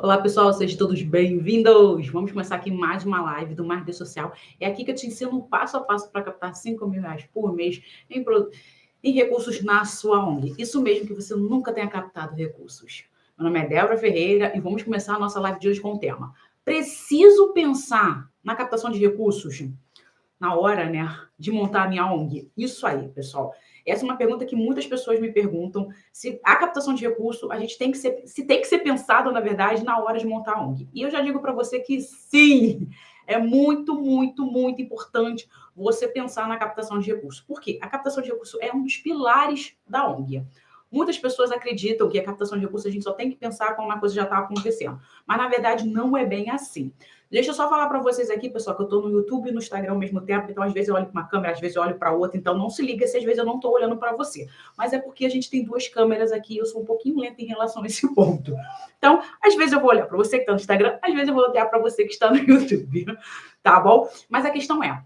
Olá, pessoal, sejam todos bem-vindos! Vamos começar aqui mais uma live do Marketing Social. É aqui que eu te ensino passo a passo para captar R$ 5.000 por mês em recursos na sua ONG. Isso mesmo, que você nunca tenha captado recursos. Meu nome é Débora Ferreira e vamos começar a nossa live de hoje com o tema: preciso pensar na captação de recursos na hora, né, de montar a minha ONG? Isso aí, pessoal. Essa é uma pergunta que muitas pessoas me perguntam, se a captação de recurso, a gente tem que ser pensado, na verdade, na hora de montar a ONG. E eu já digo para você que sim, é muito, muito, muito importante você pensar na captação de recurso. Por quê? A captação de recurso é um dos pilares da ONG. Muitas pessoas acreditam que a captação de recursos a gente só tem que pensar quando uma coisa já está acontecendo. Mas, na verdade, não é bem assim. Deixa eu só falar para vocês aqui, pessoal, que eu estou no YouTube e no Instagram ao mesmo tempo, então às vezes eu olho para uma câmera, às vezes eu olho para outra, então não se liga se às vezes eu não estou olhando para você. Mas é porque a gente tem duas câmeras aqui e eu sou um pouquinho lenta em relação a esse ponto. Então, às vezes eu vou olhar para você que está no Instagram, às vezes eu vou olhar para você que está no YouTube, tá bom? Mas a questão é,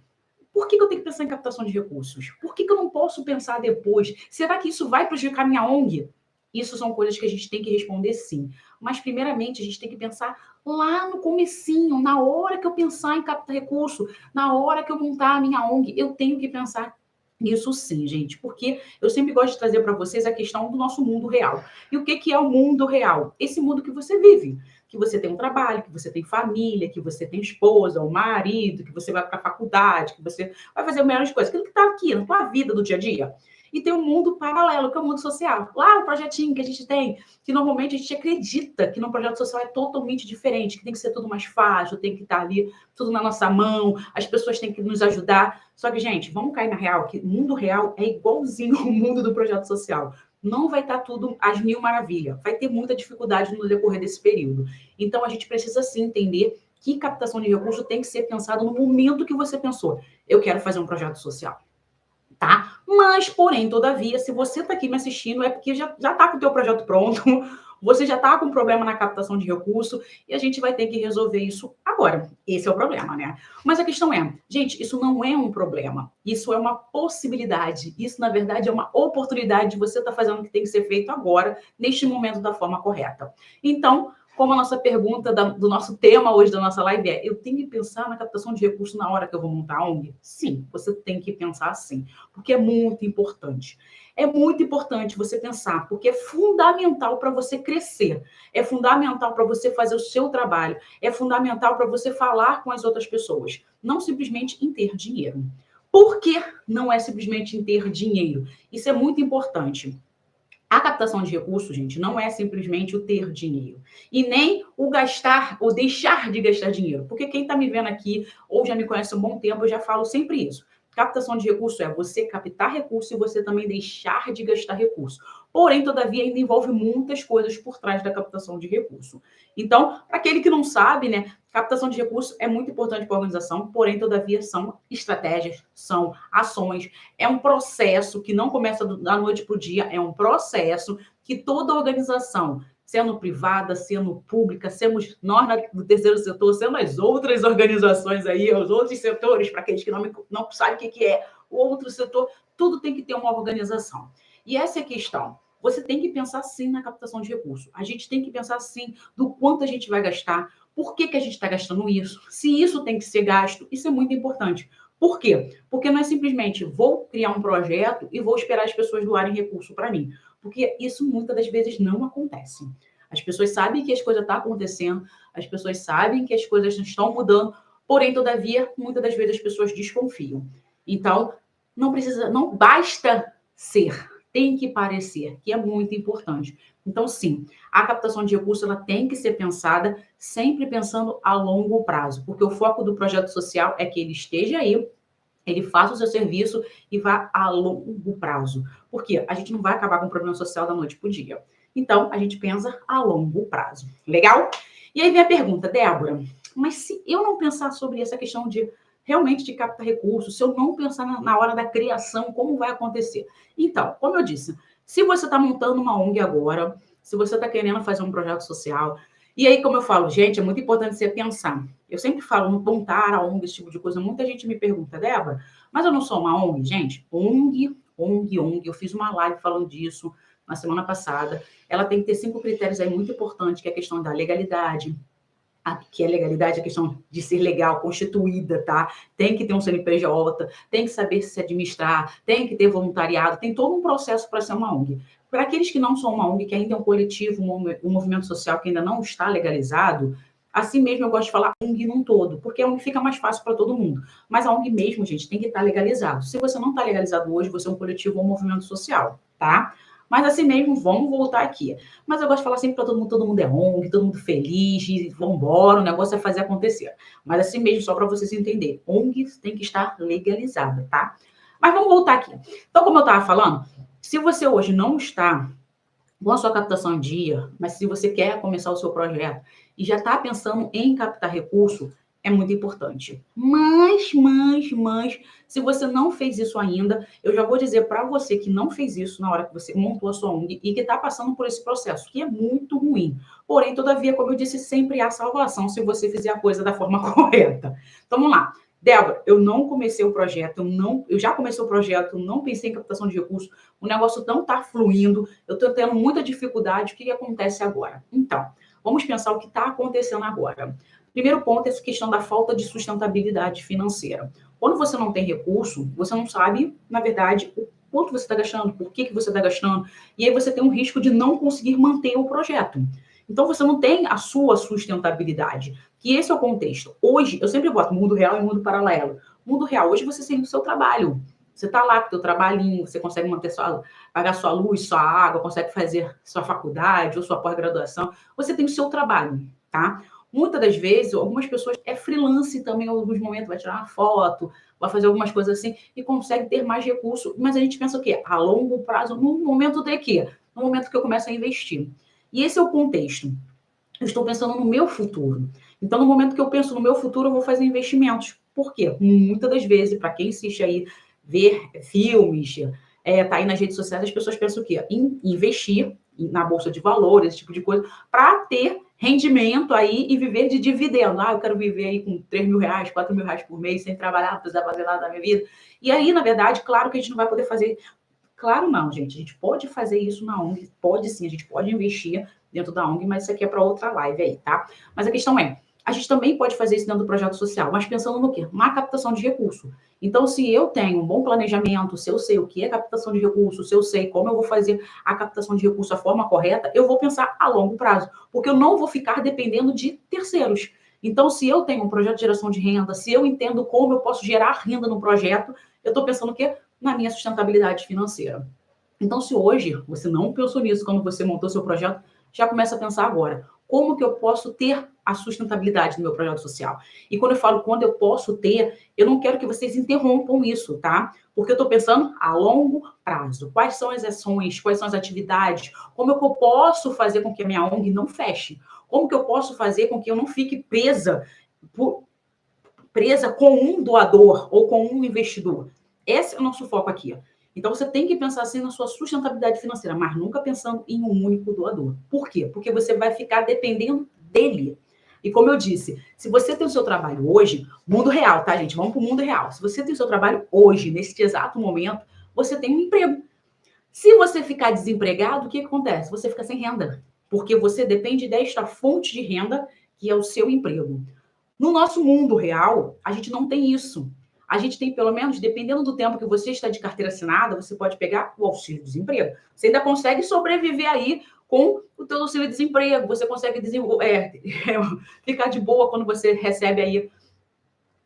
por que eu tenho que pensar em captação de recursos? Por que eu não posso pensar depois? Será que isso vai prejudicar minha ONG? Isso são coisas que a gente tem que responder sim. Mas, primeiramente, a gente tem que pensar lá no comecinho, na hora que eu pensar em captar recurso, na hora que eu montar a minha ONG, eu tenho que pensar nisso sim, gente, porque eu sempre gosto de trazer para vocês a questão do nosso mundo real. E o que é o mundo real? Esse mundo que você vive, que você tem um trabalho, que você tem família, que você tem esposa, ou marido, que você vai para a faculdade, que você vai fazer milhões de coisas, aquilo que está aqui na tua vida do dia a dia. E tem um mundo paralelo, que é o mundo social. Lá, o projetinho que a gente tem, que normalmente a gente acredita que no projeto social é totalmente diferente, que tem que ser tudo mais fácil, tem que estar ali tudo na nossa mão, as pessoas têm que nos ajudar. Só que, gente, vamos cair na real, que o mundo real é igualzinho ao mundo do projeto social. Não vai estar tudo às mil maravilhas, vai ter muita dificuldade no decorrer desse período. Então, a gente precisa sim entender que captação de recurso tem que ser pensado no momento que você pensou: eu quero fazer um projeto social. Tá? Mas, porém, todavia, se você está aqui me assistindo, é porque já está com o teu projeto pronto, você já está com problema na captação de recurso e a gente vai ter que resolver isso agora. Esse é o problema, né? Mas a questão é, gente, isso não é um problema, isso é uma possibilidade, isso, na verdade, é uma oportunidade de você estar fazendo o que tem que ser feito agora, neste momento, da forma correta. Então, como a nossa pergunta do nosso tema hoje da nossa live é: eu tenho que pensar na captação de recursos na hora que eu vou montar a ONG? Sim, você tem que pensar sim, porque é muito importante. É muito importante você pensar, porque é fundamental para você crescer, é fundamental para você fazer o seu trabalho, é fundamental para você falar com as outras pessoas, não simplesmente em ter dinheiro. Por que não é simplesmente em ter dinheiro? Isso é muito importante. A captação de recursos, gente, não é simplesmente o ter dinheiro. E nem o gastar ou deixar de gastar dinheiro. Porque quem está me vendo aqui ou já me conhece há um bom tempo, eu já falo sempre isso. Captação de recurso é você captar recurso e você também deixar de gastar recurso. Porém, todavia, ainda envolve muitas coisas por trás da captação de recurso. Então, para aquele que não sabe, né, captação de recurso é muito importante para a organização, porém, todavia, são estratégias, são ações, é um processo que não começa da noite para o dia, é um processo que toda organização, sendo privada, sendo pública, sendo nós do terceiro setor, sendo as outras organizações aí, os outros setores, para aqueles que não sabem o que é o outro setor, tudo tem que ter uma organização. E essa é a questão. Você tem que pensar sim na captação de recursos. A gente tem que pensar sim do quanto a gente vai gastar, por que a gente está gastando isso, se isso tem que ser gasto, isso é muito importante. Por quê? Porque não é simplesmente vou criar um projeto e vou esperar as pessoas doarem recurso para mim. Porque isso muitas das vezes não acontece. As pessoas sabem que as coisas estão acontecendo, as pessoas sabem que as coisas estão mudando, porém, todavia, muitas das vezes as pessoas desconfiam. Então, não basta ser, tem que parecer, que é muito importante. Então, sim, a captação de recursos ela tem que ser pensada sempre pensando a longo prazo, porque o foco do projeto social é que ele esteja aí, ele faça o seu serviço e vá a longo prazo. Porque a gente não vai acabar com o problema social da noite para o dia. Então, a gente pensa a longo prazo. Legal? E aí vem a pergunta, Débora, mas se eu não pensar sobre essa questão de realmente de captar recursos, se eu não pensar na hora da criação, como vai acontecer? Então, como eu disse, se você está montando uma ONG agora, se você está querendo fazer um projeto social, e aí, como eu falo, gente, é muito importante você pensar. Eu sempre falo no montar a ONG, esse tipo de coisa. Muita gente me pergunta, Débora, mas eu não sou uma ONG? Gente, ONG, eu fiz uma live falando disso. na semana passada. Ela tem que ter 5 critérios aí muito importantes, que é a questão da legalidade, que é legalidade, a questão de ser legal, constituída, tá? Tem que ter um CNPJ, tem que saber se administrar, tem que ter voluntariado, tem todo um processo para ser uma ONG. Para aqueles que não são uma ONG, que ainda é um coletivo, um movimento social que ainda não está legalizado, assim mesmo eu gosto de falar ONG num todo, porque a ONG fica mais fácil para todo mundo. Mas a ONG mesmo, gente, tem que estar legalizado. Se você não está legalizado hoje, você é um coletivo ou um movimento social, tá? Mas assim mesmo, vamos voltar aqui. Mas eu gosto de falar sempre para todo mundo é ONG, todo mundo feliz, e vambora, o negócio é fazer acontecer. Mas assim mesmo, só para vocês entenderem, ONG tem que estar legalizada, tá? Mas vamos voltar aqui. Então, como eu estava falando, se você hoje não está com a sua captação em dia, mas se você quer começar o seu projeto e já está pensando em captar recurso, é muito importante. Mas, se você não fez isso ainda, eu já vou dizer para você que não fez isso na hora que você montou a sua ONG e que está passando por esse processo, que é muito ruim. Porém, todavia, como eu disse, sempre há salvação se você fizer a coisa da forma correta. Então, vamos lá. Débora, eu não comecei o projeto, eu já comecei o projeto, não pensei em captação de recursos, o negócio não está fluindo, eu estou tendo muita dificuldade, o que acontece agora? Então, vamos pensar o que está acontecendo agora. Primeiro ponto é essa questão da falta de sustentabilidade financeira. Quando você não tem recurso, você não sabe, na verdade, o quanto você está gastando, por que você está gastando, e aí você tem um risco de não conseguir manter o projeto. Então, você não tem a sua sustentabilidade, que esse é o contexto. Hoje, eu sempre boto mundo real e mundo paralelo. Mundo real, hoje você tem o seu trabalho. Você está lá com o seu trabalhinho, você consegue pagar sua luz, sua água, consegue fazer sua faculdade ou sua pós-graduação. Você tem o seu trabalho, tá? Muitas das vezes, algumas pessoas é freelance também, em alguns momentos, vai tirar uma foto, vai fazer algumas coisas assim, e consegue ter mais recurso. Mas a gente pensa o quê? A longo prazo, no momento de quê? No momento que eu começo a investir. E esse é o contexto. Eu estou pensando no meu futuro. Então, no momento que eu penso no meu futuro, eu vou fazer investimentos. Por quê? Muitas das vezes, para quem insiste aí, ver filmes, tá aí nas redes sociais, as pessoas pensam o quê? Em investir na bolsa de valores, esse tipo de coisa, para ter rendimento aí e viver de dividendo. Eu quero viver aí com 3 mil reais, 4 mil reais por mês, sem trabalhar, não precisar fazer nada da minha vida. E aí, na verdade, claro que a gente não vai poder fazer. Claro não, gente. A gente pode fazer isso na ONG, pode sim, a gente pode investir dentro da ONG, mas isso aqui é para outra live aí, tá? Mas a questão é, a gente também pode fazer isso dentro do projeto social, mas pensando no quê? Na captação de recurso. Então, se eu tenho um bom planejamento, se eu sei o que é captação de recursos, se eu sei como eu vou fazer a captação de recursos da forma correta, eu vou pensar a longo prazo, porque eu não vou ficar dependendo de terceiros. Então, se eu tenho um projeto de geração de renda, se eu entendo como eu posso gerar renda no projeto, eu estou pensando o quê? Na minha sustentabilidade financeira. Então, se hoje você não pensou nisso quando você montou seu projeto, já começa a pensar agora. Como que eu posso ter a sustentabilidade do meu projeto social? E quando eu falo quando eu posso ter, eu não quero que vocês interrompam isso, tá? Porque eu estou pensando a longo prazo. Quais são as ações, quais são as atividades, como que eu posso fazer com que a minha ONG não feche? Como que eu posso fazer com que eu não fique presa com um doador ou com um investidor? Esse é o nosso foco aqui. Então, você tem que pensar assim na sua sustentabilidade financeira, mas nunca pensando em um único doador. Por quê? Porque você vai ficar dependendo dele. E como eu disse, se você tem o seu trabalho hoje, mundo real, tá, gente? Vamos para o mundo real. Se você tem o seu trabalho hoje, nesse exato momento, você tem um emprego. Se você ficar desempregado, o que acontece? Você fica sem renda, porque você depende desta fonte de renda, que é o seu emprego. No nosso mundo real, a gente não tem isso. A gente tem, pelo menos, dependendo do tempo que você está de carteira assinada, você pode pegar o auxílio-desemprego. Você ainda consegue sobreviver aí com o teu auxílio-desemprego. Você consegue ficar de boa quando você recebe aí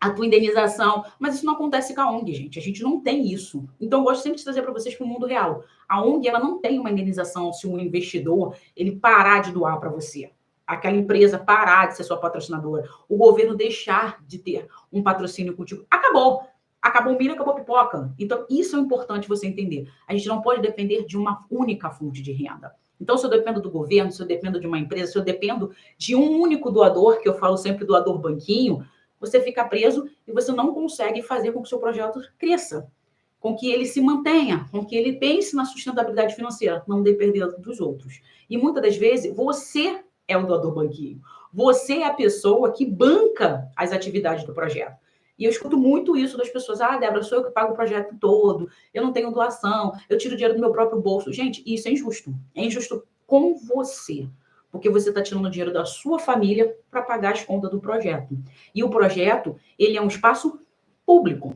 a tua indenização. Mas isso não acontece com a ONG, gente. A gente não tem isso. Então, eu gosto sempre de trazer para vocês para o mundo real. A ONG, ela não tem uma indenização se um investidor ele parar de doar para você. Aquela empresa parar de ser sua patrocinadora, o governo deixar de ter um patrocínio contigo, acabou. Acabou o milho, acabou a pipoca. Então, isso é importante você entender. A gente não pode depender de uma única fonte de renda. Então, se eu dependo do governo, se eu dependo de uma empresa, se eu dependo de um único doador, que eu falo sempre doador banquinho, você fica preso e você não consegue fazer com que o seu projeto cresça, com que ele se mantenha, com que ele pense na sustentabilidade financeira, não depender dos outros. E muitas das vezes, você é o doador banquinho. Você é a pessoa que banca as atividades do projeto. E eu escuto muito isso das pessoas. Ah, Débora, sou eu que pago o projeto todo, eu não tenho doação, eu tiro dinheiro do meu próprio bolso. Gente, isso é injusto. É injusto com você, porque você está tirando dinheiro da sua família para pagar as contas do projeto. E o projeto, ele é um espaço público.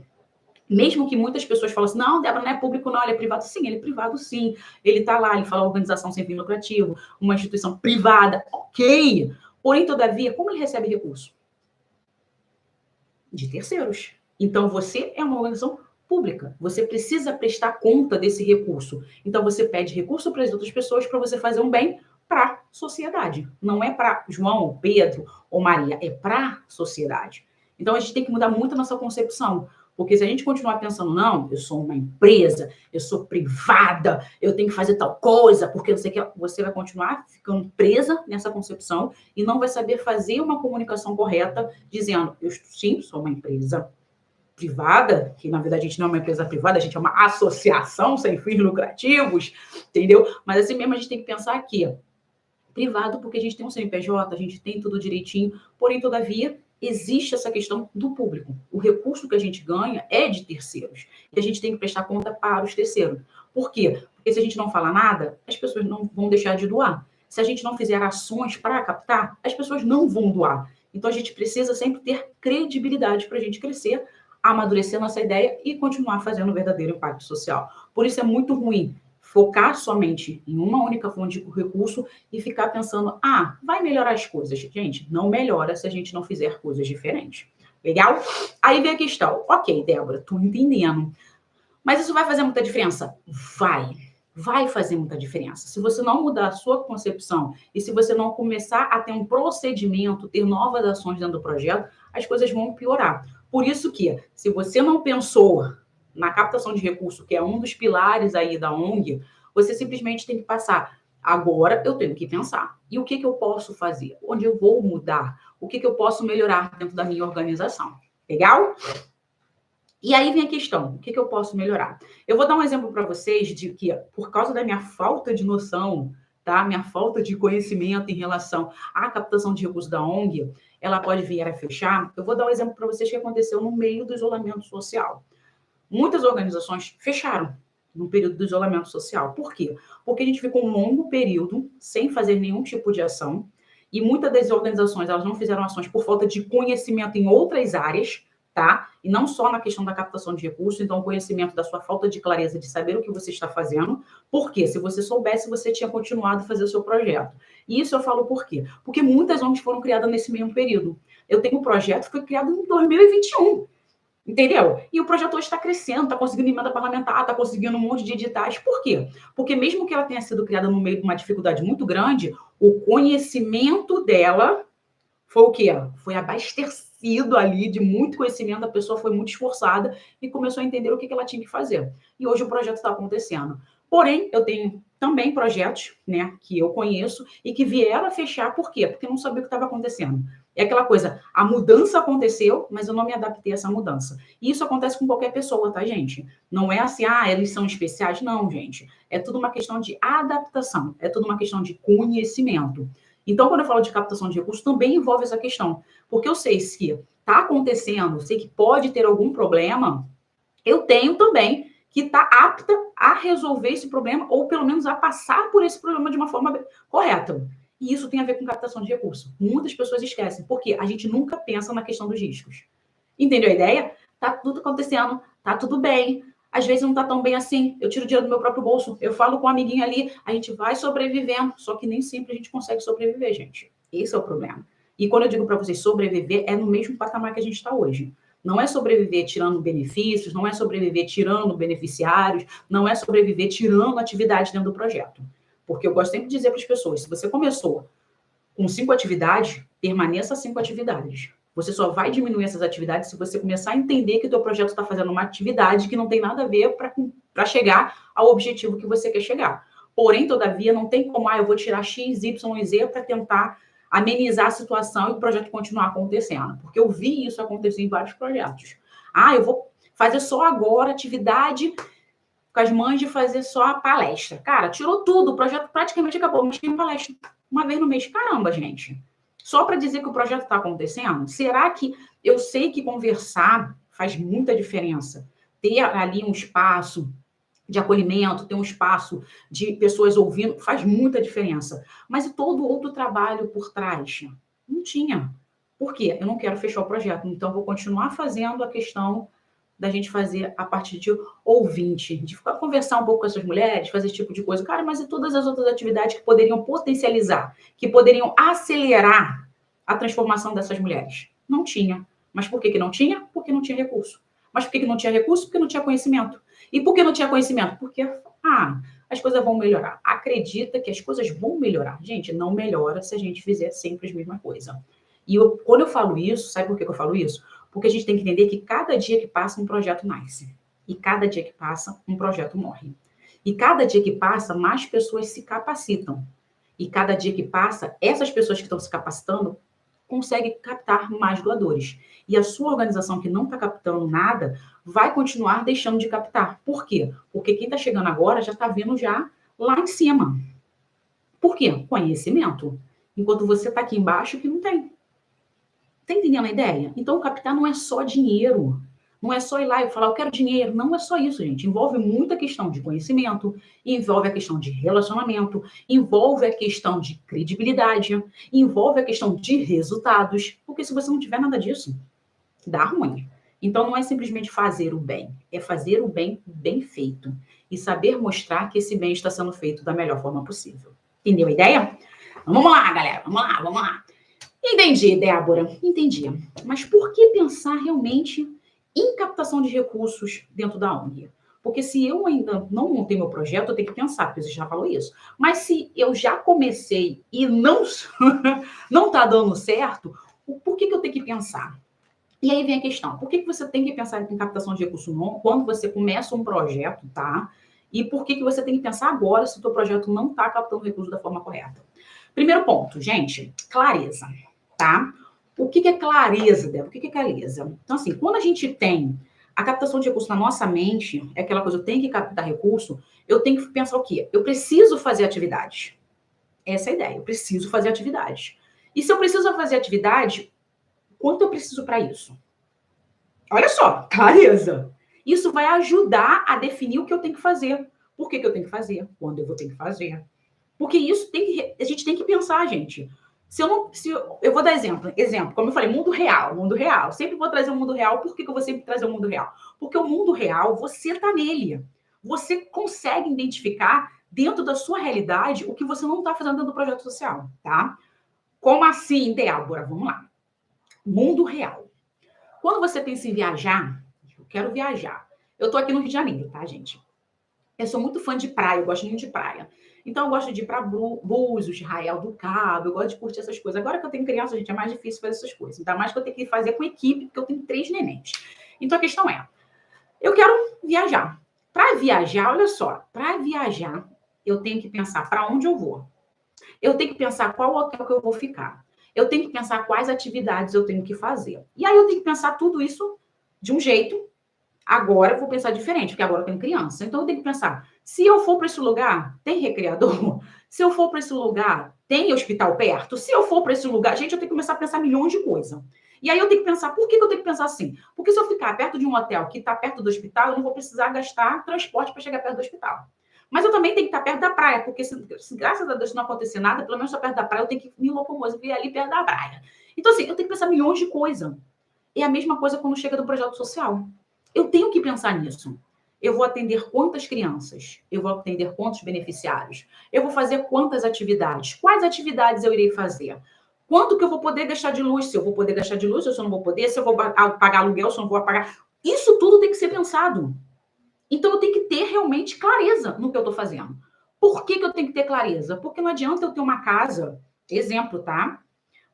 Mesmo que muitas pessoas falem assim, não, Débora, não é público, não, ele é privado. Sim, ele é privado, sim. Ele está lá, ele fala organização sem fim lucrativo, uma instituição privada, ok. Porém, todavia, como ele recebe recurso? De terceiros. Então, você é uma organização pública. Você precisa prestar conta desse recurso. Então, você pede recurso para as outras pessoas para você fazer um bem para a sociedade. Não é para João, Pedro ou Maria, é para a sociedade. Então, a gente tem que mudar muito a nossa concepção. Porque se a gente continuar pensando, não, eu sou uma empresa, eu sou privada, eu tenho que fazer tal coisa, porque não sei o que, você vai continuar ficando presa nessa concepção e não vai saber fazer uma comunicação correta, dizendo, eu sim, sou uma empresa privada, que na verdade a gente não é uma empresa privada, a gente é uma associação sem fins lucrativos, entendeu? Mas assim mesmo a gente tem que pensar aqui, privado, porque a gente tem um CNPJ, a gente tem tudo direitinho, porém, todavia, existe essa questão do público. O recurso que a gente ganha é de terceiros. E a gente tem que prestar conta para os terceiros. Por quê? Porque se a gente não falar nada, as pessoas não vão deixar de doar. Se a gente não fizer ações para captar, as pessoas não vão doar. Então, a gente precisa sempre ter credibilidade para a gente crescer, amadurecer nossa ideia e continuar fazendo um verdadeiro impacto social. Por isso é muito ruim focar somente em uma única fonte de recurso e ficar pensando, ah, vai melhorar as coisas. Gente, não melhora se a gente não fizer coisas diferentes. Legal? Aí vem a questão. Ok, Débora, tô entendendo. Mas isso vai fazer muita diferença? Vai. Vai fazer muita diferença. Se você não mudar a sua concepção e se você não começar a ter um procedimento, ter novas ações dentro do projeto, as coisas vão piorar. Por isso que, se você não pensou na captação de recurso, que é um dos pilares aí da ONG, você simplesmente tem que passar. Agora eu tenho que pensar. E o que eu posso fazer? Onde eu vou mudar? O que eu posso melhorar dentro da minha organização? Legal? E aí vem a questão, o que eu posso melhorar? Eu vou dar um exemplo para vocês de que, por causa da minha falta de noção, tá? Minha falta de conhecimento em relação à captação de recursos da ONG, ela pode vir a fechar. Eu vou dar um exemplo para vocês que aconteceu no meio do isolamento social. Muitas organizações fecharam no período do isolamento social. Por quê? Porque a gente ficou um longo período sem fazer nenhum tipo de ação e muitas das organizações elas não fizeram ações por falta de conhecimento em outras áreas, tá? E não só na questão da captação de recursos, então o conhecimento da sua falta de clareza de saber o que você está fazendo. Por quê? Se você soubesse, você tinha continuado a fazer o seu projeto. E isso eu falo por quê? Porque muitas ONGs foram criadas nesse mesmo período. Eu tenho um projeto que foi criado em 2021. Entendeu? E o projeto hoje está crescendo, está conseguindo emenda parlamentar, está conseguindo um monte de editais. Por quê? Porque mesmo que ela tenha sido criada no meio de uma dificuldade muito grande, o conhecimento dela foi o quê? Foi abastecido ali de muito conhecimento, a pessoa foi muito esforçada e começou a entender o que ela tinha que fazer. E hoje o projeto está acontecendo. Porém, eu tenho também projetos, né, que eu conheço e que vieram a fechar. Por quê? Porque eu não sabia o que estava acontecendo. É aquela coisa, a mudança aconteceu, mas eu não me adaptei a essa mudança. E isso acontece com qualquer pessoa, tá, gente? Não é assim, ah, eles são especiais. Não, gente. É tudo uma questão de adaptação. É tudo uma questão de conhecimento. Então, quando eu falo de captação de recursos, também envolve essa questão. Porque eu sei que está acontecendo, sei que pode ter algum problema, eu tenho também que estar apta a resolver esse problema, ou pelo menos a passar por esse problema de uma forma correta. E isso tem a ver com captação de recursos. Muitas pessoas esquecem, porque a gente nunca pensa na questão dos riscos. Entendeu a ideia? Tá tudo acontecendo, tá tudo bem. Às vezes não tá tão bem assim. Eu tiro dinheiro do meu próprio bolso, eu falo com um amiguinho ali, a gente vai sobrevivendo, só que nem sempre a gente consegue sobreviver, gente. Esse é o problema. E quando eu digo para vocês sobreviver, é no mesmo patamar que a gente está hoje. Não é sobreviver tirando benefícios, não é sobreviver tirando beneficiários, não é sobreviver tirando atividades dentro do projeto. Porque eu gosto sempre de dizer para as pessoas, se você começou com 5 atividades, permaneça 5 atividades. Você só vai diminuir essas atividades se você começar a entender que o teu projeto está fazendo uma atividade que não tem nada a ver para chegar ao objetivo que você quer chegar. Porém, todavia, não tem como, eu vou tirar X, Y e Z para tentar amenizar a situação e o projeto continuar acontecendo. Porque eu vi isso acontecer em vários projetos. Eu vou fazer só agora atividade com as mães de fazer só a palestra. Cara, tirou tudo, o projeto praticamente acabou, mas tem palestra uma vez no mês. Caramba, gente. Só para dizer que o projeto está acontecendo? Será que eu sei que conversar faz muita diferença? Ter ali um espaço de acolhimento, ter um espaço de pessoas ouvindo, faz muita diferença. Mas e todo outro trabalho por trás? Não tinha. Por quê? Eu não quero fechar o projeto, então vou continuar fazendo a questão da gente fazer a partir de ouvinte, de ficar, conversar um pouco com essas mulheres, fazer esse tipo de coisa. Cara, mas e todas as outras atividades que poderiam potencializar, que poderiam acelerar a transformação dessas mulheres? Não tinha. Mas por que que não tinha? Porque não tinha recurso. Mas por que que não tinha recurso? Porque não tinha conhecimento. E por que não tinha conhecimento? Porque, as coisas vão melhorar. Acredita que as coisas vão melhorar. Gente, não melhora se a gente fizer sempre a mesma coisa. E quando eu falo isso, sabe por que eu falo isso? Porque a gente tem que entender que cada dia que passa, um projeto nasce. E cada dia que passa, um projeto morre. E cada dia que passa, mais pessoas se capacitam. E cada dia que passa, essas pessoas que estão se capacitando conseguem captar mais doadores. E a sua organização que não está captando nada, vai continuar deixando de captar. Por quê? Porque quem está chegando agora já está vendo já lá em cima. Por quê? Conhecimento. Enquanto você está aqui embaixo que não tem. Tá entendendo a ideia? Então, captar não é só dinheiro. Não é só ir lá e falar, eu quero dinheiro. Não é só isso, gente. Envolve muita questão de conhecimento, envolve a questão de relacionamento, envolve a questão de credibilidade, envolve a questão de resultados. Porque se você não tiver nada disso, dá ruim. Então, não é simplesmente fazer o bem, é fazer o bem bem feito. E saber mostrar que esse bem está sendo feito da melhor forma possível. Entendeu a ideia? Vamos lá, galera. Vamos lá, vamos lá. Entendi, Débora, entendi. Mas por que pensar realmente em captação de recursos dentro da ONG? Porque se eu ainda não montei meu projeto, eu tenho que pensar, porque você já falou isso. Mas se eu já comecei e não não está dando certo, por que eu tenho que pensar? E aí vem a questão, por que você tem que pensar em captação de recursos quando você começa um projeto, tá? E por que você tem que pensar agora se o seu projeto não está captando recursos da forma correta? Primeiro ponto, gente, clareza, tá? O que é clareza, Débora? O que é clareza? Então, assim, quando a gente tem a captação de recursos na nossa mente, é aquela coisa, eu tenho que captar recurso, eu tenho que pensar o quê? Eu preciso fazer atividades. Essa é a ideia, eu preciso fazer atividades. E se eu preciso fazer atividade, quanto eu preciso para isso? Olha só, clareza. Isso vai ajudar a definir o que eu tenho que fazer. Por que eu tenho que fazer? Quando eu vou ter que fazer? Porque isso a gente tem que pensar, gente. Eu vou dar exemplo, como eu falei, mundo real. Sempre vou trazer o mundo real. Por que eu vou sempre trazer o mundo real? Porque o mundo real, você está nele. Você consegue identificar dentro da sua realidade o que você não está fazendo dentro do projeto social, tá? Como assim, Débora? Vamos lá. Mundo real. Quando você pensa em viajar, eu quero viajar. Eu tô aqui no Rio de Janeiro, tá, gente? Eu sou muito fã de praia, eu gosto muito de praia. Então, eu gosto de ir para Búzios, Arraial do Cabo, eu gosto de curtir essas coisas. Agora que eu tenho criança, gente, é mais difícil fazer essas coisas. Ainda mais que eu tenho que fazer com equipe, porque eu tenho 3 nenéns. Então, a questão é, eu quero viajar. Para viajar, olha só, para viajar, eu tenho que pensar para onde eu vou. Eu tenho que pensar qual hotel que eu vou ficar. Eu tenho que pensar quais atividades eu tenho que fazer. E aí eu tenho que pensar tudo isso de um jeito. Agora eu vou pensar diferente, porque agora eu tenho criança. Então eu tenho que pensar, se eu for para esse lugar, tem recreador? Se eu for para esse lugar, tem hospital perto? Se eu for para esse lugar, gente, eu tenho que começar a pensar milhões de coisas. E aí eu tenho que pensar, por que eu tenho que pensar assim? Porque se eu ficar perto de um hotel que está perto do hospital, eu não vou precisar gastar transporte para chegar perto do hospital. Mas eu também tenho que estar perto da praia, porque se graças a Deus não acontecer nada, pelo menos só perto da praia, eu tenho que me locomover ali perto da praia. Então, assim, eu tenho que pensar milhões de coisas. É a mesma coisa quando chega do projeto social. Eu tenho que pensar nisso. Eu vou atender quantas crianças? Eu vou atender quantos beneficiários? Eu vou fazer quantas atividades? Quais atividades eu irei fazer? Quanto que eu vou poder gastar de luz? Se eu vou poder gastar de luz, se eu não vou poder, se eu vou pagar aluguel, se eu não vou pagar. Isso tudo tem que ser pensado. Então, eu tenho que ter realmente clareza no que eu estou fazendo. Por que eu tenho que ter clareza? Porque não adianta eu ter uma casa, exemplo, tá?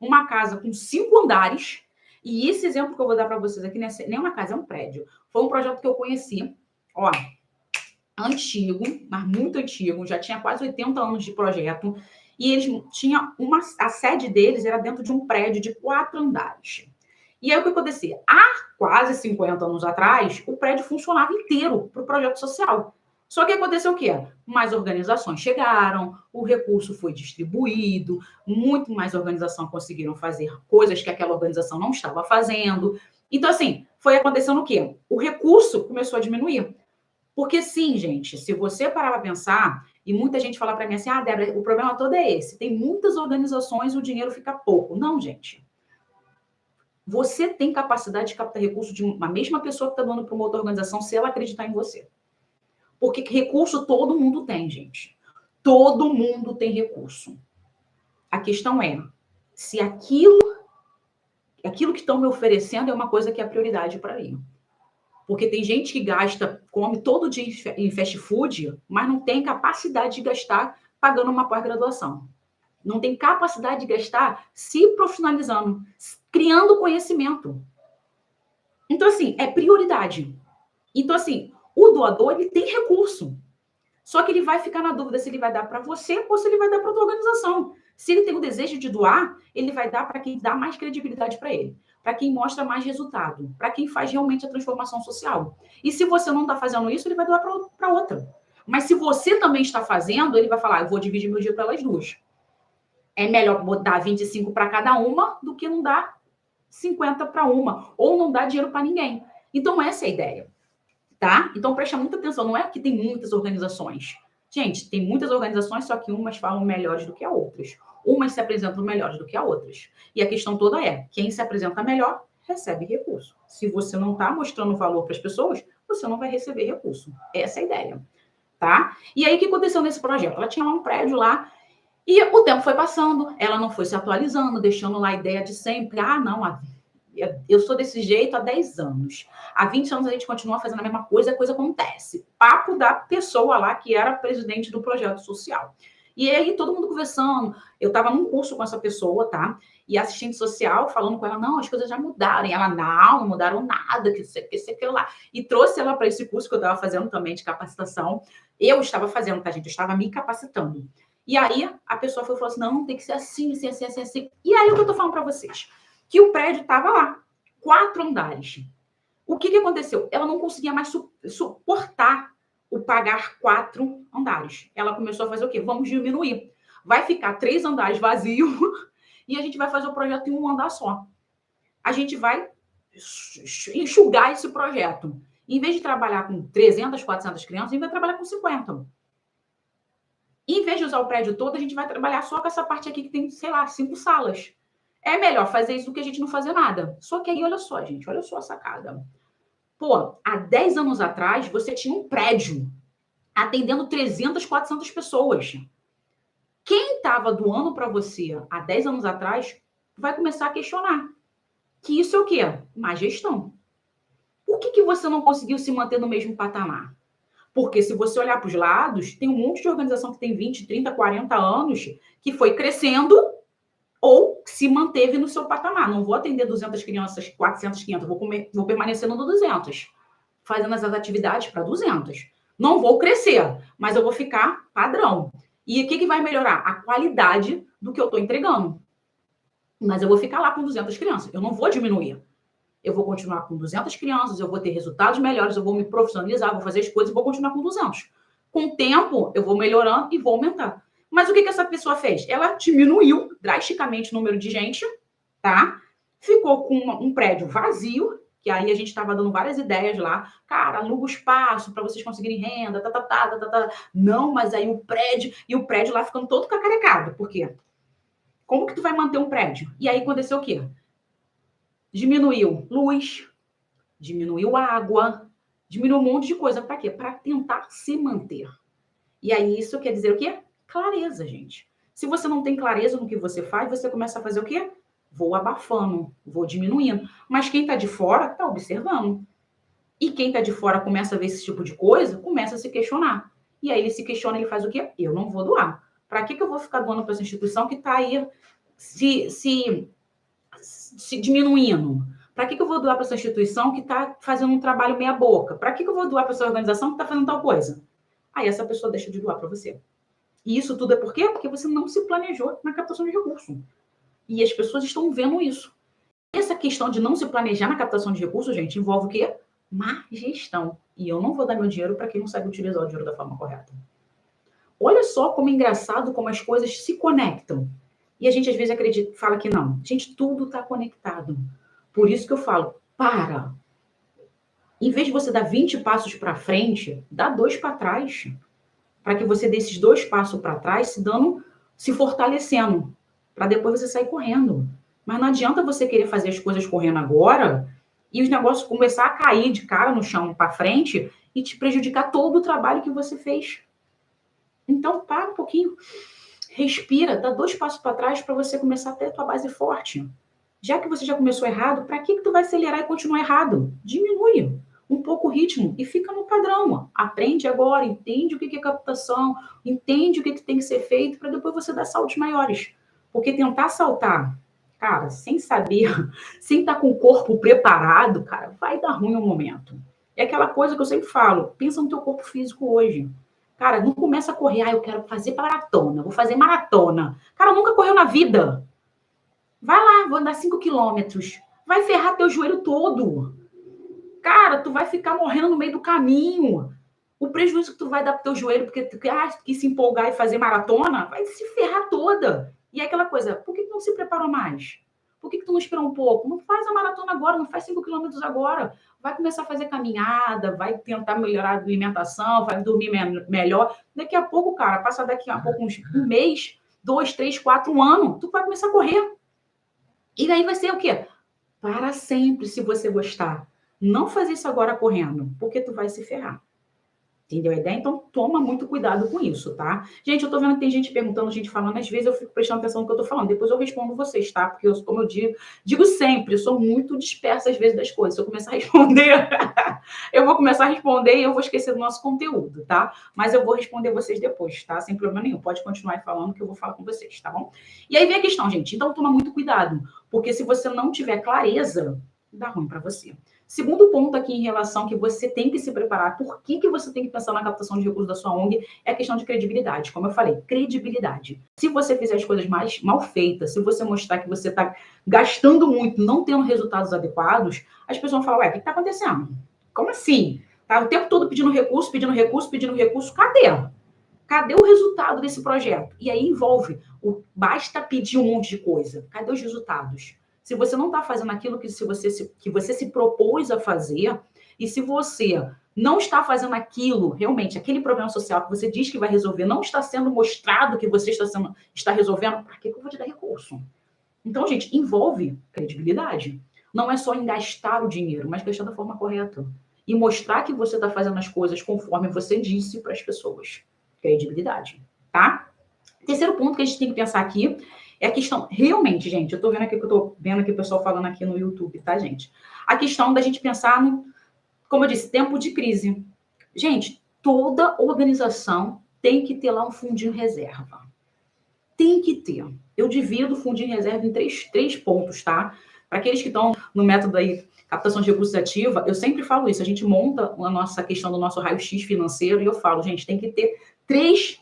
Uma casa com 5 andares, e esse exemplo que eu vou dar para vocês aqui, não é nem uma casa, é um prédio. Foi um projeto que eu conheci, ó, antigo, mas muito antigo, já tinha quase 80 anos de projeto, e eles tinham a sede deles era dentro de um prédio de 4 andares. E aí o que acontecia? Há quase 50 anos atrás, o prédio funcionava inteiro para o projeto social. Só que aconteceu o quê? Mais organizações chegaram, o recurso foi distribuído, muito mais organização conseguiram fazer coisas que aquela organização não estava fazendo. Então, assim, foi acontecendo o quê? O recurso começou a diminuir. Porque sim, gente, se você parar para pensar, e muita gente fala para mim assim, Débora, o problema todo é esse, tem muitas organizações e o dinheiro fica pouco. Não, gente. Você tem capacidade de captar recurso de uma mesma pessoa que está dando para uma outra organização se ela acreditar em você. Porque recurso todo mundo tem, gente. Todo mundo tem recurso. A questão é se aquilo que estão me oferecendo é uma coisa que é prioridade para mim. Porque tem gente que gasta, come todo dia em fast food, mas não tem capacidade de gastar pagando uma pós-graduação. Não tem capacidade de gastar se profissionalizando, criando conhecimento. Então, assim, é prioridade. Então, assim, o doador, ele tem recurso. Só que ele vai ficar na dúvida se ele vai dar para você ou se ele vai dar para outra organização. Se ele tem o desejo de doar, ele vai dar para quem dá mais credibilidade para ele, para quem mostra mais resultado, para quem faz realmente a transformação social. E se você não está fazendo isso, ele vai doar para outra. Mas se você também está fazendo, ele vai falar, eu vou dividir meu dia pelas duas. É melhor dar 25 para cada uma do que não dar 50 para uma, ou não dar dinheiro para ninguém. Então, essa é a ideia. Tá? Então, presta muita atenção. Não é que tem muitas organizações. Gente, tem muitas organizações, só que umas falam melhores do que as outras. Umas se apresentam melhores do que as outras. E a questão toda é, quem se apresenta melhor, recebe recurso. Se você não está mostrando valor para as pessoas, você não vai receber recurso. Essa é a ideia. Tá? E aí, o que aconteceu nesse projeto? Ela tinha lá um prédio lá, e o tempo foi passando, ela não foi se atualizando, deixando lá a ideia de sempre. Não, eu sou desse jeito há 10 anos. Há 20 anos a gente continua fazendo a mesma coisa, a coisa acontece. Papo da pessoa lá que era presidente do projeto social. E aí todo mundo conversando. Eu estava num curso com essa pessoa, tá? E a assistente social falando com ela, não, as coisas já mudaram. E ela, não mudaram nada, que isso aqui lá. E trouxe ela para esse curso que eu estava fazendo também de capacitação. Eu estava fazendo, tá, gente? Eu estava me capacitando. E aí a pessoa falou assim, não, tem que ser assim, assim, assim, assim, assim. E aí o que eu tô falando para vocês? Que o prédio estava lá, 4 andares. O que aconteceu? Ela não conseguia mais suportar o pagar 4 andares. Ela começou a fazer o quê? Vamos diminuir. Vai ficar 3 andares vazios e a gente vai fazer o projeto em um andar só. A gente vai enxugar esse projeto. Em vez de trabalhar com 300, 400 crianças, a gente vai trabalhar com 50. Em vez de usar o prédio todo, a gente vai trabalhar só com essa parte aqui que tem, sei lá, 5 salas. É melhor fazer isso do que a gente não fazer nada. Só que aí, olha só, gente, olha só a sacada. Pô, há 10 anos atrás, você tinha um prédio atendendo 300, 400 pessoas. Quem estava doando para você há 10 anos atrás vai começar a questionar. Que isso é o quê? Má gestão. Por que você não conseguiu se manter no mesmo patamar? Porque se você olhar para os lados, tem um monte de organização que tem 20, 30, 40 anos que foi crescendo ou se manteve no seu patamar. Não vou atender 200 crianças, 400, 500. Vou permanecer no 200, fazendo essas atividades para 200. Não vou crescer, mas eu vou ficar padrão. E o que vai melhorar? A qualidade do que eu estou entregando. Mas eu vou ficar lá com 200 crianças. Eu não vou diminuir. Eu vou continuar com 200 crianças, eu vou ter resultados melhores, eu vou me profissionalizar, vou fazer as coisas e vou continuar com 200. Com o tempo, eu vou melhorando e vou aumentar. Mas o que essa pessoa fez? Ela diminuiu drasticamente o número de gente, tá? Ficou com um prédio vazio, que aí a gente estava dando várias ideias lá. Cara, aluga o espaço para vocês conseguirem renda, Não, mas aí o prédio lá ficando todo cacarecado. Por quê? Como que tu vai manter um prédio? E aí aconteceu o quê? Diminuiu luz, diminuiu água, diminuiu um monte de coisa. Para quê? Para tentar se manter. E aí isso quer dizer o quê? Clareza, gente. Se você não tem clareza no que você faz, você começa a fazer o quê? Vou abafando, vou diminuindo. Mas quem está de fora está observando. E quem está de fora começa a ver esse tipo de coisa, começa a se questionar. E aí ele se questiona, ele faz o quê? Eu não vou doar. Para que eu vou ficar doando para essa instituição que está aí se diminuindo? Para que eu vou doar para essa instituição que está fazendo um trabalho meia boca? Para que eu vou doar para essa organização que está fazendo tal coisa? Aí essa pessoa deixa de doar para você. E isso tudo é por quê? Porque você não se planejou na captação de recursos. E as pessoas estão vendo isso. Essa questão de não se planejar na captação de recursos, gente, envolve o quê? má gestão. E eu não vou dar meu dinheiro para quem não sabe utilizar o dinheiro da forma correta. Olha só como é engraçado como as coisas se conectam. E a gente às vezes acredita, fala que não. Gente, tudo está conectado. Por isso que eu falo, para. Em vez de você dar 20 passos para frente, dá 2 para trás. Para que você dê esses 2 passos para trás, se fortalecendo. Para depois você sair correndo. Mas não adianta você querer fazer as coisas correndo agora e os negócios começar a cair de cara no chão para frente e te prejudicar todo o trabalho que você fez. Então, para um pouquinho, respira, dá 2 passos para trás para você começar a ter a tua base forte. Já que você já começou errado, para que tu vai acelerar e continuar errado? Diminui um pouco o ritmo e fica no padrão. Aprende agora, entende o que é captação, entende o que tem que ser feito para depois você dar saltos maiores. Porque tentar saltar, cara, sem saber, sem estar com o corpo preparado, cara, vai dar ruim no momento. É aquela coisa que eu sempre falo, pensa no teu corpo físico hoje. Cara, não começa a correr, eu quero fazer maratona, vou fazer maratona. Cara, nunca correu na vida. Vai lá, vou andar 5 quilômetros. Vai ferrar teu joelho todo. Cara, tu vai ficar morrendo no meio do caminho. O prejuízo que tu vai dar pro teu joelho porque tu quis se empolgar e fazer maratona, vai se ferrar toda. E é aquela coisa, por que tu não se preparou mais? Por que tu não esperou um pouco? Não faz a maratona agora, não faz 5 quilômetros agora. Vai começar a fazer caminhada, vai tentar melhorar a alimentação, vai dormir melhor. Daqui a pouco, cara, passa daqui a pouco um mês, 2, 3, 4, um ano, tu vai começar a correr. E aí vai ser o quê? Para sempre, se você gostar. Não faz isso agora correndo, porque tu vai se ferrar. Entendeu a ideia? Então, toma muito cuidado com isso, tá? Gente, eu tô vendo que tem gente perguntando, gente falando, às vezes eu fico prestando atenção no que eu tô falando, depois eu respondo vocês, tá? Porque, como eu digo sempre, eu sou muito dispersa às vezes das coisas. Se eu começar a responder, eu vou começar a responder e eu vou esquecer do nosso conteúdo, tá? Mas eu vou responder vocês depois, tá? Sem problema nenhum. Pode continuar falando que eu vou falar com vocês, tá bom? E aí vem a questão, gente. Então, toma muito cuidado, porque se você não tiver clareza, dá ruim para você. Segundo ponto aqui em relação que você tem que se preparar, por que você tem que pensar na captação de recursos da sua ONG, é a questão de credibilidade. Como eu falei, credibilidade. Se você fizer as coisas mais mal feitas, se você mostrar que você está gastando muito, não tendo resultados adequados, as pessoas vão falar, ué, o que está acontecendo? Como assim? Tá o tempo todo pedindo recurso, pedindo recurso, pedindo recurso. Cadê? Cadê o resultado desse projeto? E aí envolve, basta pedir um monte de coisa. Cadê os resultados? Se você não está fazendo aquilo que você se propôs a fazer, e se você não está fazendo aquilo, realmente, aquele problema social que você diz que vai resolver, não está sendo mostrado que você está resolvendo, para que eu vou te dar recurso? Então, gente, envolve credibilidade. Não é só em gastar o dinheiro, mas gastar da forma correta. E mostrar que você está fazendo as coisas conforme você disse para as pessoas. Credibilidade, tá? Terceiro ponto que a gente tem que pensar aqui é a questão, realmente, gente, eu tô vendo aqui que eu tô vendo aqui o pessoal falando aqui no YouTube, tá, gente? A questão da gente pensar no, como eu disse, tempo de crise. Gente, toda organização tem que ter lá um fundinho reserva. Tem que ter. Eu divido o fundinho reserva em três pontos, tá? Para aqueles que estão no método aí, captação de recursos ativa, eu sempre falo isso, a gente monta a nossa questão do nosso raio-x financeiro e eu falo, gente, tem que ter três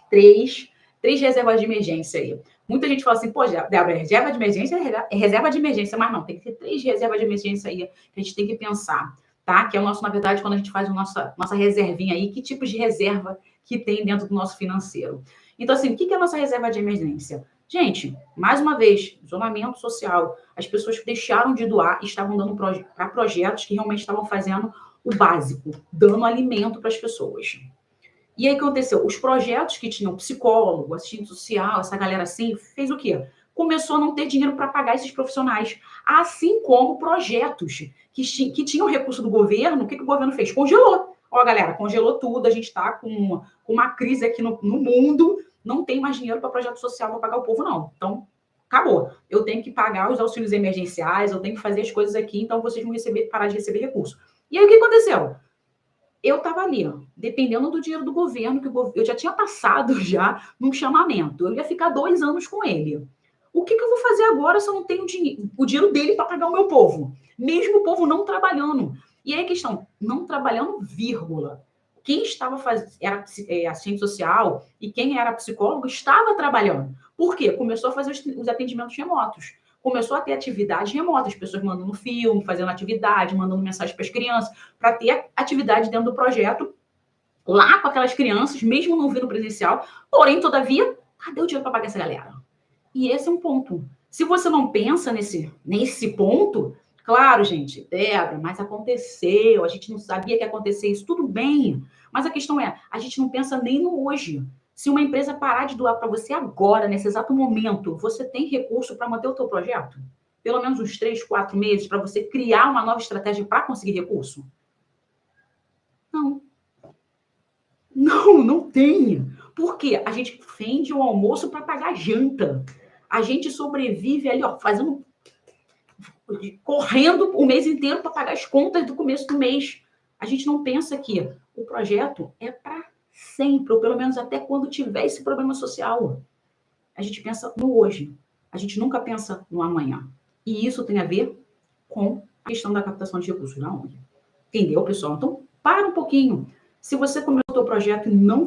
reservas de emergência aí. Muita gente fala assim, pô, Débora, reserva de emergência é reserva de emergência, mas não, tem que ter 3 reservas de emergência aí que a gente tem que pensar, tá? Que é o nosso, na verdade, quando a gente faz a nossa reservinha aí, que tipos de reserva que tem dentro do nosso financeiro. Então, assim, o que é a nossa reserva de emergência? Gente, mais uma vez, isolamento social, as pessoas que deixaram de doar e estavam dando para projetos que realmente estavam fazendo o básico, dando alimento para as pessoas. E aí o que aconteceu? Os projetos que tinham psicólogo, assistente social, essa galera assim, fez o quê? Começou a não ter dinheiro para pagar esses profissionais. Assim como projetos que tinham recurso do governo, o que o governo fez? Congelou. Ó, galera, congelou tudo, a gente está com uma crise aqui no mundo, não tem mais dinheiro para projeto social para pagar o povo, não. Então, acabou. Eu tenho que pagar os auxílios emergenciais, eu tenho que fazer as coisas aqui, então vocês vão parar de receber recurso. E aí o que aconteceu? Eu estava ali, ó, dependendo do dinheiro do governo, eu já tinha passado já num chamamento. Eu ia ficar 2 anos com ele. O que eu vou fazer agora se eu não tenho o dinheiro dele para pagar o meu povo? Mesmo o povo não trabalhando. E aí a questão, não trabalhando, vírgula. Quem estava era assistente social e quem era psicólogo estava trabalhando. Por quê? Começou a fazer os atendimentos remotos. começou a ter atividades remotas, pessoas mandando filme, fazendo atividade, mandando mensagem para as crianças, para ter atividade dentro do projeto, lá com aquelas crianças, mesmo não vindo presencial, porém, todavia, cadê o dinheiro para pagar essa galera? E esse é um ponto. Se você não pensa nesse ponto, claro, gente, Débora, mas aconteceu, a gente não sabia que ia acontecer isso, tudo bem. Mas a questão é, a gente não pensa nem no hoje. Se uma empresa parar de doar para você agora, nesse exato momento, você tem recurso para manter o teu projeto? Pelo menos uns 3, 4 meses para você criar uma nova estratégia para conseguir recurso? Não. Não tem. Por quê? A gente vende o almoço para pagar a janta. A gente sobrevive ali, ó, correndo o mês inteiro para pagar as contas do começo do mês. A gente não pensa que o projeto é para sempre, ou pelo menos até quando tiver esse problema social. A gente pensa no hoje. A gente nunca pensa no amanhã. E isso tem a ver com a questão da captação de recursos na ONG. Entendeu, pessoal? Então, para um pouquinho. Se você começou o seu projeto e não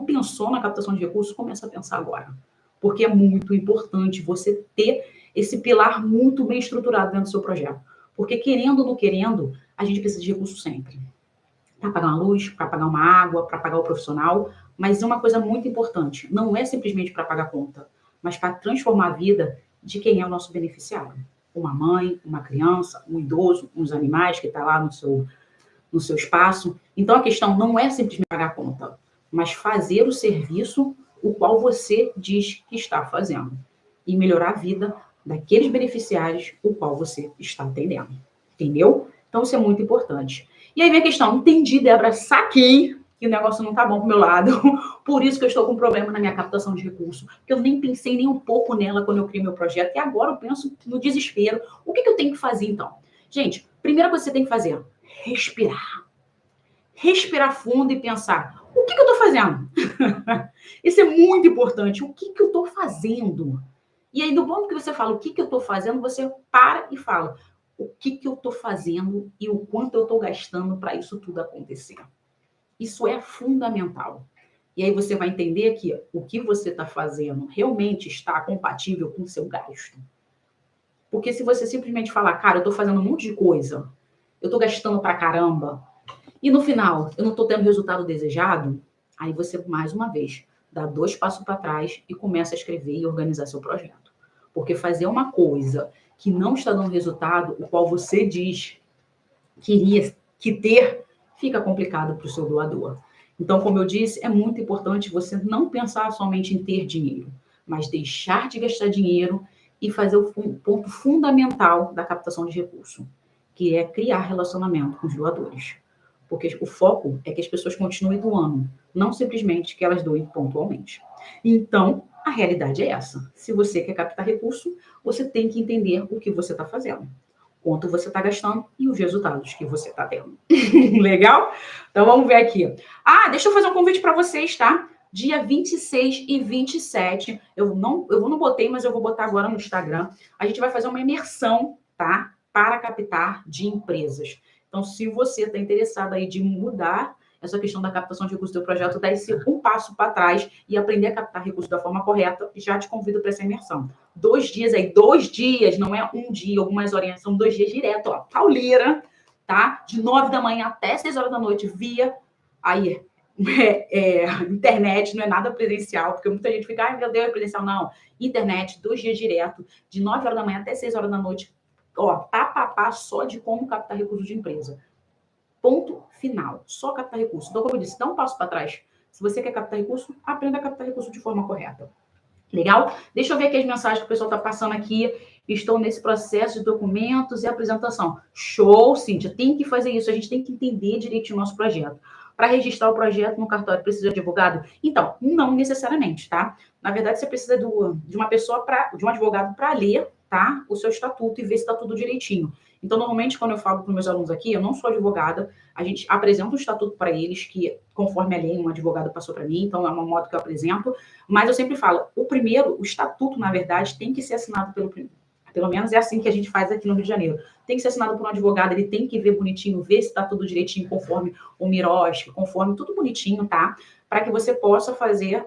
pensou na captação de recursos, começa a pensar agora. Porque é muito importante você ter esse pilar muito bem estruturado dentro do seu projeto. Porque querendo ou não querendo, a gente precisa de recursos sempre. Para pagar uma luz, para pagar uma água, para pagar o profissional. Mas é uma coisa muito importante. Não é simplesmente para pagar conta, mas para transformar a vida de quem é o nosso beneficiário. Uma mãe, uma criança, um idoso, uns animais que está lá no seu espaço. Então, a questão não é simplesmente pagar a conta, mas fazer o serviço o qual você diz que está fazendo e melhorar a vida daqueles beneficiários o qual você está atendendo. Entendeu? Então, isso é muito importante. E aí vem a questão, entendi, Débora, saquei que o negócio não está bom pro meu lado, por isso que eu estou com problema na minha captação de recursos, porque eu nem pensei nem um pouco nela quando eu criei meu projeto, e agora eu penso no desespero. O que eu tenho que fazer, então? Gente, primeira coisa que você tem que fazer, respirar. Respirar fundo e pensar, o que eu estou fazendo? Isso é muito importante. O que eu estou fazendo? E aí, no ponto que você fala o que eu estou fazendo, você para e fala o que eu estou fazendo e o quanto eu estou gastando para isso tudo acontecer. Isso é fundamental. E aí você vai entender que o que você está fazendo realmente está compatível com o seu gasto. Porque se você simplesmente falar, cara, eu estou fazendo um monte de coisa, eu estou gastando pra caramba, e no final eu não estou tendo o resultado desejado, aí você, mais uma vez, dá 2 passos para trás e começa a escrever e organizar seu projeto. Porque fazer uma coisa que não está dando resultado, o qual você diz que ter, fica complicado para o seu doador. Então, como eu disse, é muito importante você não pensar somente em ter dinheiro, mas deixar de gastar dinheiro e fazer o ponto fundamental da captação de recurso, que é criar relacionamento com os doadores. Porque o foco é que as pessoas continuem doando, não simplesmente que elas doem pontualmente. Então, a realidade é essa. Se você quer captar recurso, você tem que entender o que você está fazendo, quanto você está gastando e os resultados que você está tendo. Legal? Então, vamos ver aqui. Deixa eu fazer um convite para vocês, tá? Dia 26 e 27, eu não botei, mas eu vou botar agora no Instagram. A gente vai fazer uma imersão, tá? Para captar de empresas. Então, se você está interessado aí de mudar essa questão da captação de recursos do seu projeto, dar esse um passo para trás e aprender a captar recursos da forma correta, já te convido para essa imersão. 2 dias aí, 2 dias, não é um dia, algumas horinhas, são 2 dias direto, ó, pauleira, tá? De 9 da manhã até 6 horas da noite, via aí, internet, não é nada presencial, porque muita gente fica, meu Deus, é presencial. Não, internet, 2 dias direto, de 9 horas da manhã até 6 horas da noite, ó, papapá só de como captar recursos de empresa. Ponto final. Só captar recurso. Então, como eu disse, dá um passo para trás. Se você quer captar recurso, aprenda a captar recurso de forma correta. Legal? Deixa eu ver aqui as mensagens que o pessoal está passando aqui. Estou nesse processo de documentos e apresentação. Show, Cíntia. Tem que fazer isso. A gente tem que entender direitinho o nosso projeto. Para registrar o projeto no cartório, precisa de advogado? Então, não necessariamente, tá? Na verdade, você precisa de uma pessoa, de um advogado para ler, tá? O seu estatuto e ver se está tudo direitinho. Então, normalmente, quando eu falo para os meus alunos aqui, eu não sou advogada, a gente apresenta um estatuto para eles, que conforme a lei, um advogado passou para mim, então é uma modo que eu apresento, mas eu sempre falo, o estatuto, na verdade, tem que ser assinado pelo menos é assim que a gente faz aqui no Rio de Janeiro. Tem que ser assinado por um advogado, ele tem que ver bonitinho, ver se está tudo direitinho, conforme o MIROSC, conforme tudo bonitinho, tá? Para que você possa fazer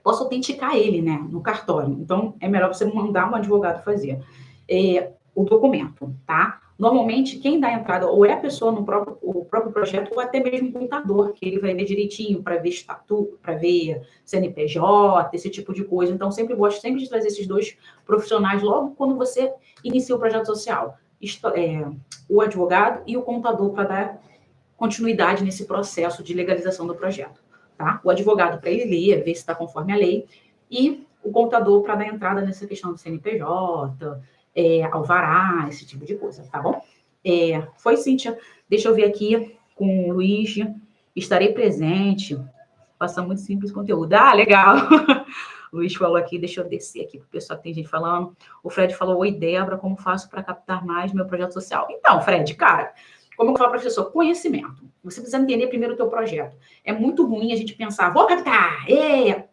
posso autenticar ele, né, no cartório. Então, é melhor você mandar um advogado fazer o documento, tá? Normalmente, quem dá entrada ou é a pessoa no próprio projeto, ou até mesmo o contador, que ele vai ver direitinho para ver estatuto, para ver CNPJ, esse tipo de coisa. Então, sempre gosto sempre de trazer esses dois profissionais logo quando você inicia o projeto social. O advogado e o contador para dar continuidade nesse processo de legalização do projeto. Tá? O advogado para ele ler, ver se está conforme a lei, e o contador para dar entrada nessa questão do CNPJ, alvará, esse tipo de coisa, tá bom? Foi, Cíntia. Deixa eu ver aqui com o Luiz. Estarei presente. Passa muito simples conteúdo. Ah, legal. O Luiz falou aqui, deixa eu descer aqui, porque o pessoal tem gente falando. O Fred falou, oi, Débora, como faço para captar mais meu projeto social? Então, Fred, cara, como eu falo para o professor, conhecimento. Você precisa entender primeiro o teu projeto. É muito ruim a gente pensar, vou captar.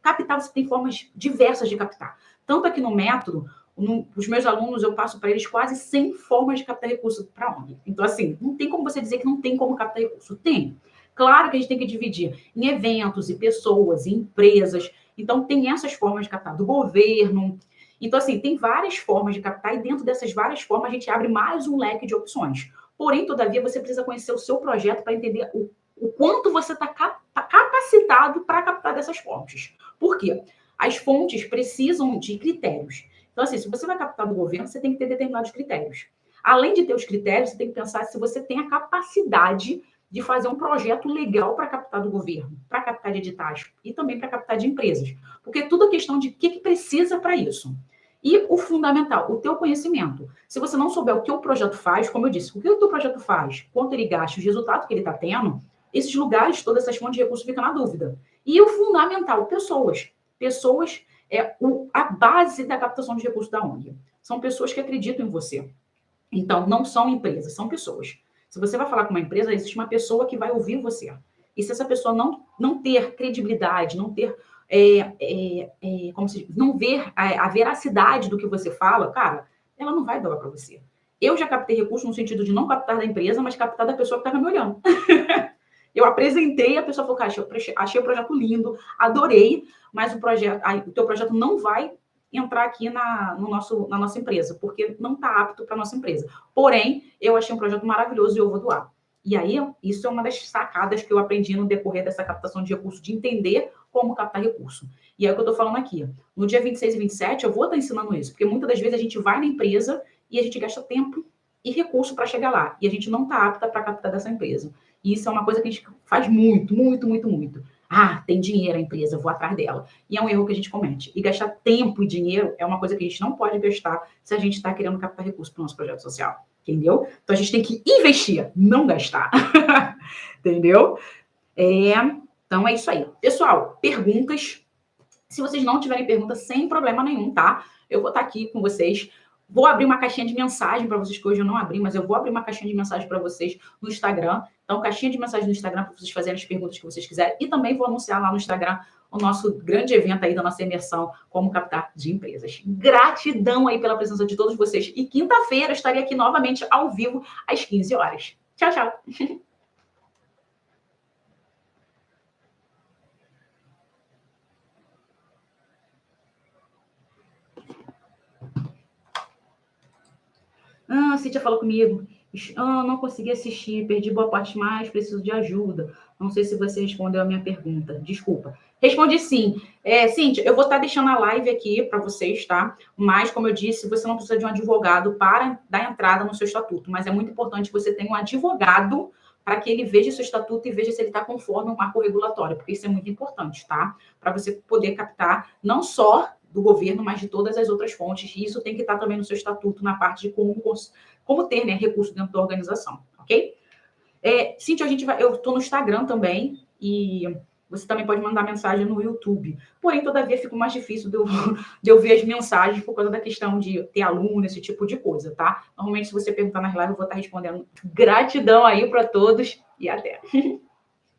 Captar, você tem formas diversas de captar. Tanto aqui no método, os meus alunos, eu passo para eles quase 100 formas de captar recurso para ONG. Então, assim, não tem como você dizer que não tem como captar recurso. Tem. Claro que a gente tem que dividir em eventos, em pessoas, em empresas. Então, tem essas formas de captar do governo. Então, assim, tem várias formas de captar e dentro dessas várias formas a gente abre mais um leque de opções. Porém, todavia, você precisa conhecer o seu projeto para entender o quanto você está capacitado para captar dessas fontes. Por quê? As fontes precisam de critérios. Então, assim, se você vai captar do governo, você tem que ter determinados critérios. Além de ter os critérios, você tem que pensar se você tem a capacidade de fazer um projeto legal para captar do governo, para captar de editais e também para captar de empresas. Porque tudo é questão de o que precisa para isso. E o fundamental, o teu conhecimento. Se você não souber o que o projeto faz, como eu disse, o que o teu projeto faz, quanto ele gasta, os resultados que ele está tendo, esses lugares, todas essas fontes de recursos ficam na dúvida. E o fundamental, pessoas. Pessoas é a base da captação de recursos da ONG. São pessoas que acreditam em você. Então, não são empresas, são pessoas. Se você vai falar com uma empresa, existe uma pessoa que vai ouvir você. E se essa pessoa não ter credibilidade, não ter como se diz, não ver a veracidade do que você fala, cara, ela não vai doar para você. Eu já captei recurso no sentido de não captar da empresa, mas captar da pessoa que estava me olhando. Eu apresentei, a pessoa falou, cara, achei o projeto lindo, adorei, mas o teu projeto não vai entrar aqui na nossa empresa, porque não está apto para a nossa empresa. Porém, eu achei um projeto maravilhoso e eu vou doar. E aí, isso é uma das sacadas que eu aprendi no decorrer dessa captação de recursos, de entender como captar recurso. E é o que eu estou falando aqui. No dia 26 e 27, eu vou estar ensinando isso, porque muitas das vezes a gente vai na empresa e a gente gasta tempo e recurso para chegar lá, e a gente não está apta para captar dessa empresa. E isso é uma coisa que a gente faz muito, muito, muito, muito. Ah, tem dinheiro a empresa, vou atrás dela. E é um erro que a gente comete. E gastar tempo e dinheiro é uma coisa que a gente não pode gastar se a gente está querendo captar recursos para o nosso projeto social. Entendeu? Então a gente tem que investir, não gastar. Entendeu? Então é isso aí. Pessoal, perguntas. Se vocês não tiverem perguntas, sem problema nenhum, tá? Eu vou estar aqui com vocês. Vou abrir uma caixinha de mensagem para vocês, que hoje eu não abri, mas eu vou abrir uma caixinha de mensagem para vocês no Instagram. Então, caixinha de mensagem no Instagram para vocês fazerem as perguntas que vocês quiserem. E também vou anunciar lá no Instagram o nosso grande evento aí da nossa imersão, como captar de empresas. Gratidão aí pela presença de todos vocês. E quinta-feira estarei aqui novamente ao vivo às 15 horas. Tchau, tchau. Ah, a Cíntia falou comigo. Ah, não consegui assistir, perdi boa parte mais, preciso de ajuda. Não sei se você respondeu a minha pergunta. Desculpa. Respondi sim. Cíntia, eu vou estar deixando a live aqui para vocês, tá? Mas, como eu disse, você não precisa de um advogado para dar entrada no seu estatuto. Mas é muito importante que você tenha um advogado para que ele veja seu estatuto e veja se ele está conforme o marco regulatório, porque isso é muito importante, tá? Para você poder captar não só do governo, mas de todas as outras fontes. E isso tem que estar também no seu estatuto, na parte de como ter, né, recurso dentro da organização, ok? Cíntia, eu estou no Instagram também, e você também pode mandar mensagem no YouTube. Porém, todavia, fica mais difícil de eu ver as mensagens por causa da questão de ter aluno, esse tipo de coisa, tá? Normalmente, se você perguntar nas lives, eu vou estar respondendo. Gratidão aí para todos e até.